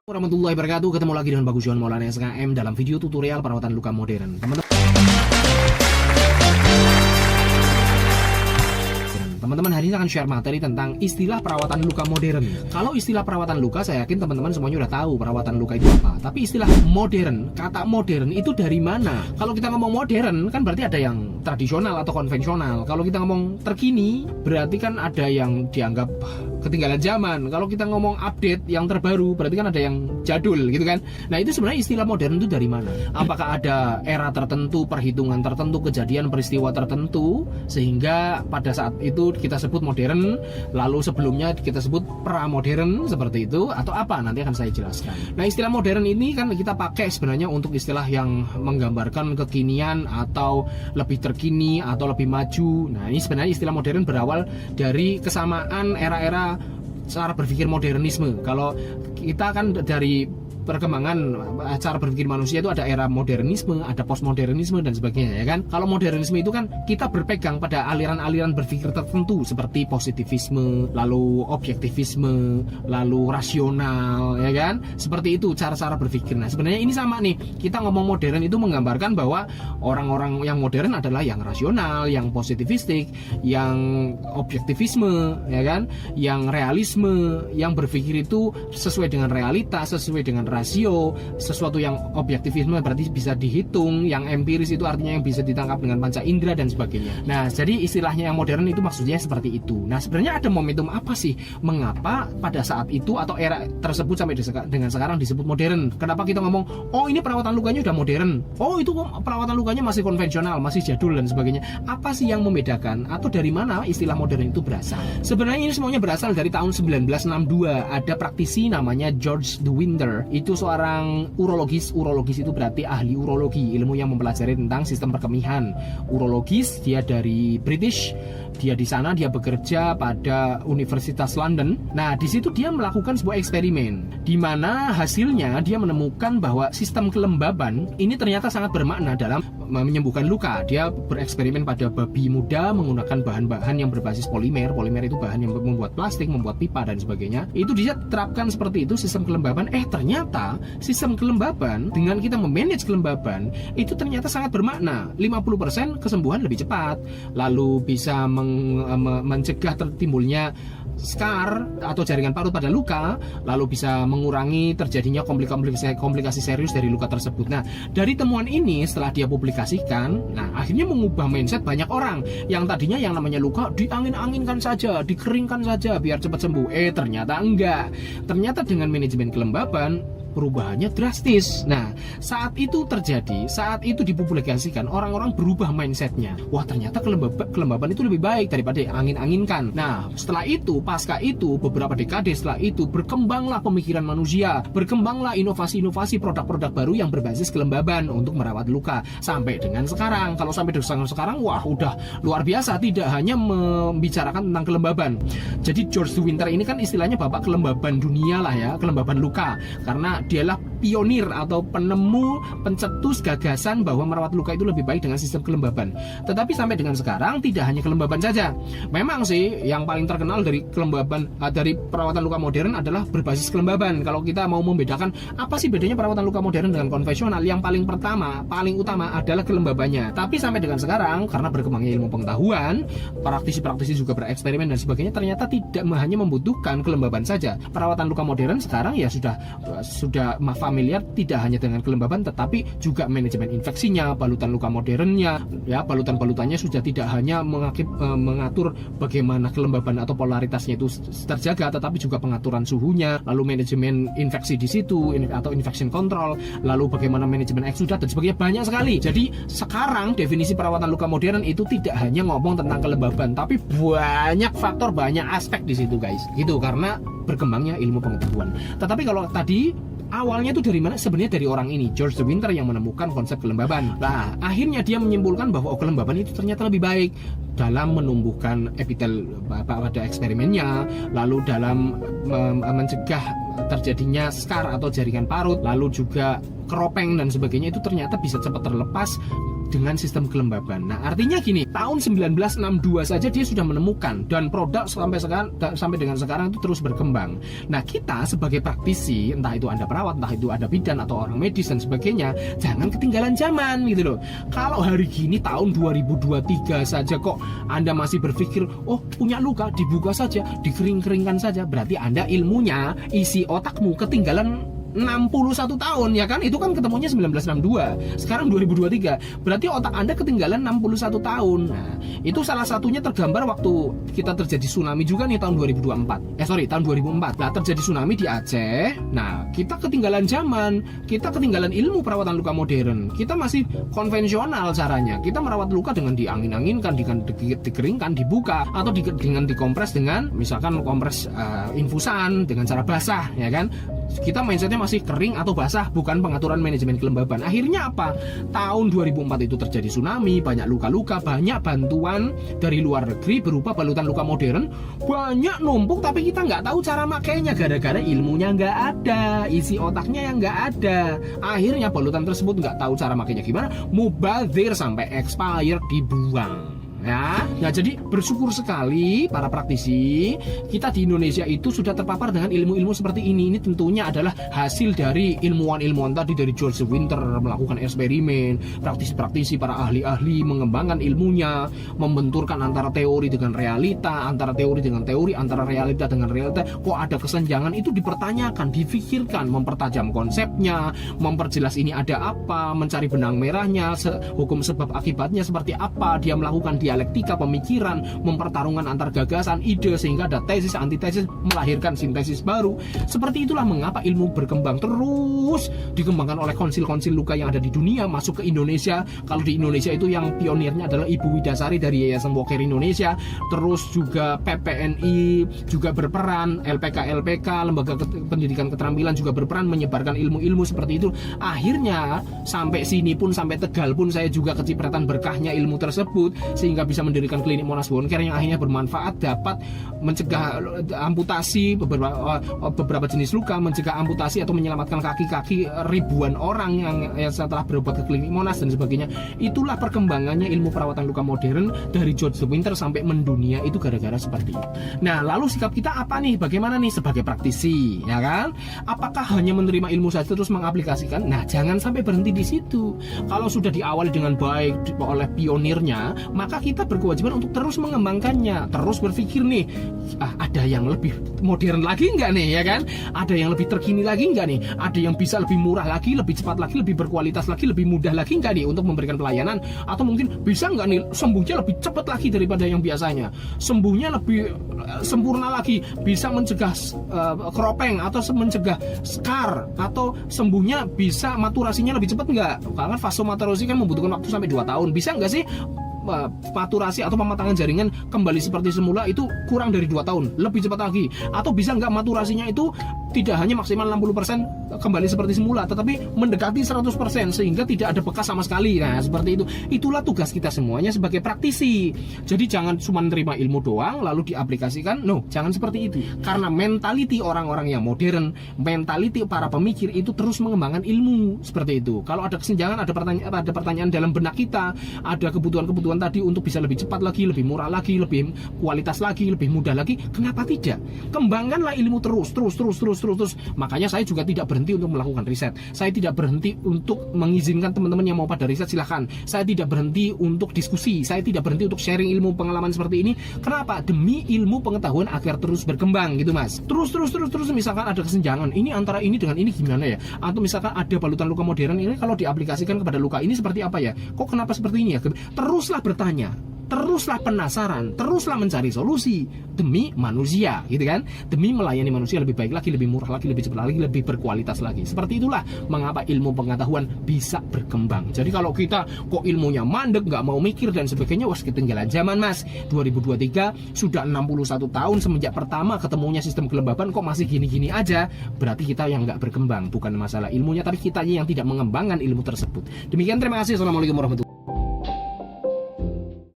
Warahmatullahi wabarakatuh. Ketemu lagi dengan Bagus Johan Maulana SKM dalam video tutorial perawatan luka modern. Teman-teman, hari ini akan share materi tentang istilah perawatan luka modern. Kalau istilah perawatan luka, saya yakin teman-teman semuanya udah tahu perawatan luka itu apa. Tapi istilah modern, kata modern itu dari mana? Kalau kita ngomong modern, kan berarti ada yang tradisional atau konvensional. Kalau kita ngomong terkini, berarti kan ada yang dianggap ketinggalan zaman. Kalau kita ngomong update, yang terbaru, berarti kan ada yang jadul gitu kan. Nah, itu sebenarnya istilah modern itu dari mana? Apakah ada era tertentu, perhitungan tertentu, kejadian peristiwa tertentu sehingga pada saat itu kita sebut modern, lalu sebelumnya kita sebut pramodern seperti itu, atau apa? Nanti akan saya jelaskan. Nah, istilah modern ini kan kita pakai sebenarnya untuk istilah yang menggambarkan kekinian atau lebih terkini atau lebih maju. Nah, ini sebenarnya istilah modern berawal dari kesamaan era-era cara berpikir modernisme. Kalau kita kan dari perkembangan cara berpikir manusia itu ada era modernisme, ada postmodernisme dan sebagainya, ya kan? Kalau modernisme itu kan kita berpegang pada aliran-aliran berpikir tertentu seperti positivisme, lalu objektivisme, lalu rasional, ya kan? Seperti itu cara-cara berpikir. Nah, sebenarnya ini sama nih. Kita ngomong modern itu menggambarkan bahwa orang-orang yang modern adalah yang rasional, yang positivistik, yang objektivisme, ya kan? Yang realisme, yang berpikir itu sesuai dengan realitas, sesuai dengan rasio, sesuatu yang objektivisme berarti bisa dihitung, yang empiris itu artinya yang bisa ditangkap dengan panca indera dan sebagainya. Nah, jadi istilahnya yang modern itu maksudnya seperti itu. Nah, sebenarnya ada momentum apa sih mengapa pada saat itu atau era tersebut sampai dengan sekarang disebut modern? Kenapa kita ngomong, oh ini perawatan lukanya udah modern, oh itu perawatan lukanya masih konvensional, masih jadul dan sebagainya? Apa sih yang membedakan atau dari mana istilah modern itu berasal? Sebenarnya ini semuanya berasal dari tahun 1962. Ada praktisi namanya George de Winter. Itu seorang urologis itu berarti ahli urologi, ilmu yang mempelajari tentang sistem perkemihan. Urologis, dia dari British. Dia di sana dia bekerja pada Universitas London. Nah, di situ dia melakukan sebuah eksperimen di mana hasilnya dia menemukan bahwa sistem kelembaban ini ternyata sangat bermakna dalam menyembuhkan luka. Dia bereksperimen pada babi muda menggunakan bahan-bahan yang berbasis polimer. Polimer itu bahan yang membuat plastik, membuat pipa dan sebagainya. Itu dia terapkan seperti itu sistem kelembaban. Ternyata sistem kelembaban dengan kita memanage kelembaban itu ternyata sangat bermakna. 50% kesembuhan lebih cepat. Lalu bisa mencegah tertimbulnya scar atau jaringan parut pada luka, lalu bisa mengurangi terjadinya komplikasi serius dari luka tersebut. Nah, dari temuan ini setelah dia publikasikan, nah akhirnya mengubah mindset banyak orang yang tadinya yang namanya luka diangin-anginkan saja, dikeringkan saja biar cepat sembuh. Ternyata enggak. Ternyata dengan manajemen kelembaban perubahannya drastis. Nah, saat itu terjadi, saat itu dipublikasikan, orang-orang berubah mindsetnya. Wah, ternyata kelembaban itu lebih baik daripada angin-anginkan. Nah, setelah itu, pasca itu, beberapa dekade setelah itu, berkembanglah pemikiran manusia, berkembanglah inovasi-inovasi produk-produk baru yang berbasis kelembaban untuk merawat luka. Sampai dengan sekarang, kalau sampai dengan sekarang, wah udah luar biasa, tidak hanya membicarakan tentang kelembaban. Jadi George de Winter ini kan istilahnya bapak kelembaban dunia lah ya, kelembaban luka. Karena dialah pionir atau penemu, pencetus gagasan bahwa merawat luka itu lebih baik dengan sistem kelembaban. Tetapi sampai dengan sekarang tidak hanya kelembaban saja. Memang sih yang paling terkenal dari kelembaban, dari perawatan luka modern adalah berbasis kelembaban. Kalau kita mau membedakan apa sih bedanya perawatan luka modern dengan konvensional, yang paling pertama, paling utama adalah kelembabannya. Tapi sampai dengan sekarang karena berkembangnya ilmu pengetahuan, praktisi-praktisi juga bereksperimen dan sebagainya, ternyata tidak hanya membutuhkan kelembaban saja. Perawatan luka modern sekarang ya sudah familiar tidak hanya dengan kelembaban tetapi juga manajemen infeksinya, balutan luka modernnya, ya balutan-balutannya sudah tidak hanya mengatur bagaimana kelembaban atau polaritasnya itu terjaga, tetapi juga pengaturan suhunya, lalu manajemen infeksi di situ atau infection control, lalu bagaimana manajemen eksudat dan sebagainya, banyak sekali. Jadi sekarang definisi perawatan luka modern itu tidak hanya ngomong tentang kelembaban, tapi banyak faktor, banyak aspek di situ guys. Gitu karena berkembangnya ilmu pengetahuan. Tetapi kalau tadi awalnya itu dari mana? Sebenarnya dari orang ini, George de Winter, yang menemukan konsep kelembaban. Nah, akhirnya dia menyimpulkan bahwa kelembaban itu ternyata lebih baik dalam menumbuhkan epitel pada eksperimennya, lalu dalam mencegah terjadinya scar atau jaringan parut, lalu juga keropeng dan sebagainya itu ternyata bisa cepat terlepas dengan sistem kelembaban. Nah, artinya gini, tahun 1962 saja dia sudah menemukan, dan produk sampai dengan sekarang itu terus berkembang. Nah, kita sebagai praktisi, entah itu Anda perawat, entah itu ada bidan atau orang medis dan sebagainya, jangan ketinggalan zaman gitu loh. Kalau hari gini tahun 2023 saja kok Anda masih berpikir, oh punya luka dibuka saja, dikering-keringkan saja, berarti Anda ilmunya, isi otakmu ketinggalan 61 tahun, ya kan? Itu kan ketemunya 1962, sekarang 2023, berarti otak Anda ketinggalan 61 tahun. Nah, itu salah satunya tergambar waktu kita terjadi tsunami juga nih tahun 2004. Nah, terjadi tsunami di Aceh. Nah, kita ketinggalan zaman, kita ketinggalan ilmu perawatan luka modern. Kita masih konvensional caranya. Kita merawat luka dengan diangin-anginkan, dikeringkan, dibuka, atau dengan dikompres dengan misalkan kompres infusan dengan cara basah, ya kan? Kita mindsetnya masih kering atau basah, bukan pengaturan manajemen kelembaban. Akhirnya apa? Tahun 2004 itu terjadi tsunami, banyak luka-luka, banyak bantuan dari luar negeri berupa balutan luka modern, banyak numpuk, tapi kita nggak tahu cara makainya gara-gara ilmunya nggak ada, isi otaknya yang nggak ada. Akhirnya balutan tersebut nggak tahu cara makainya gimana, mubazir sampai expired, dibuang. Ya, nah jadi bersyukur sekali para praktisi kita di Indonesia itu sudah terpapar dengan ilmu-ilmu seperti ini. Ini tentunya adalah hasil dari ilmuwan-ilmuwan tadi, dari George Winter melakukan eksperimen, praktisi-praktisi, para ahli-ahli mengembangkan ilmunya, membenturkan antara teori dengan realita, antara teori dengan teori, antara realita dengan realita. Kok ada kesenjangan, itu dipertanyakan, difikirkan, mempertajam konsepnya, memperjelas ini ada apa, mencari benang merahnya, hukum sebab akibatnya seperti apa, dia melakukan dialektika pemikiran, mempertarungkan antar gagasan, ide, sehingga ada tesis, antitesis, melahirkan sintesis baru. Seperti itulah mengapa ilmu berkembang terus dikembangkan oleh konsil-konsil luka yang ada di dunia masuk ke Indonesia. Kalau di Indonesia itu yang pionirnya adalah Ibu Widasari dari Yayasan Walker Indonesia, terus juga PPNI juga berperan, LPK, Lembaga Pendidikan Keterampilan juga berperan menyebarkan ilmu-ilmu seperti itu. Akhirnya sampai sini pun, sampai Tegal pun saya juga kecipratan berkahnya ilmu tersebut, sehingga bisa mendirikan klinik Monas Bonecare yang akhirnya bermanfaat, dapat mencegah amputasi beberapa jenis luka, mencegah amputasi atau menyelamatkan kaki-kaki ribuan orang yang setelah berobat ke klinik Monas dan sebagainya. Itulah perkembangannya ilmu perawatan luka modern dari George Winter sampai mendunia itu gara-gara seperti itu. Nah, lalu sikap kita apa nih? Bagaimana nih sebagai praktisi, ya kan? Apakah hanya menerima ilmu saja terus mengaplikasikan? Nah, jangan sampai berhenti di situ. Kalau sudah diawali dengan baik oleh pionirnya, maka kita berkewajiban untuk terus mengembangkannya, terus berpikir nih, ada yang lebih modern lagi nggak nih, ya kan? Ada yang lebih terkini lagi nggak nih? Ada yang bisa lebih murah lagi, lebih cepat lagi, lebih berkualitas lagi, lebih mudah lagi nggak nih untuk memberikan pelayanan? Atau mungkin bisa nggak nih sembuhnya lebih cepat lagi daripada yang biasanya? Sembuhnya lebih sempurna lagi, bisa mencegah keropeng atau mencegah scar, atau sembuhnya bisa maturasinya lebih cepat nggak? Karena fase maturasi kan membutuhkan waktu sampai 2 tahun. Bisa nggak sih maturasi atau pematangan jaringan kembali seperti semula itu kurang dari 2 tahun, lebih cepat lagi? Atau bisa nggak maturasinya itu tidak hanya maksimal 60% kembali seperti semula, tetapi mendekati 100% sehingga tidak ada bekas sama sekali? Nah, seperti itu. Itulah tugas kita semuanya sebagai praktisi. Jadi jangan cuma menerima ilmu doang lalu diaplikasikan. No, jangan seperti itu. Karena mentality orang-orang yang modern, mentality para pemikir itu terus mengembangkan ilmu seperti itu. Kalau ada kesenjangan, ada pertanyaan dalam benak kita, ada kebutuhan tadi untuk bisa lebih cepat lagi, lebih murah lagi, lebih kualitas lagi, lebih mudah lagi, kenapa tidak? Kembangkanlah ilmu terus. Makanya saya juga tidak berhenti untuk melakukan riset. Saya tidak berhenti untuk mengizinkan teman-teman yang mau pada riset, silahkan. Saya tidak berhenti untuk diskusi. Saya tidak berhenti untuk sharing ilmu pengalaman seperti ini. Kenapa? Demi ilmu pengetahuan agar terus berkembang gitu, Mas. Terus misalkan ada kesenjangan ini antara ini dengan ini gimana ya? Atau misalkan ada balutan luka modern ini kalau diaplikasikan kepada luka ini seperti apa ya? Kok kenapa seperti ini ya? Teruslah bertanya, teruslah penasaran, teruslah mencari solusi demi manusia, gitu kan? Demi melayani manusia lebih baik lagi, lebih murah lagi, lebih cepat lagi, lebih berkualitas lagi. Seperti itulah mengapa ilmu pengetahuan bisa berkembang. Jadi kalau kita kok ilmunya mandek, nggak mau mikir dan sebagainya, wah ketinggalan zaman, Mas. 2023 sudah 61 tahun semenjak pertama ketemunya sistem kelembaban, kok masih gini-gini aja? Berarti kita yang nggak berkembang, bukan masalah ilmunya, tapi kita yang tidak mengembangkan ilmu tersebut. Demikian, terima kasih. Assalamualaikum warahmatullahi wabarakatuh.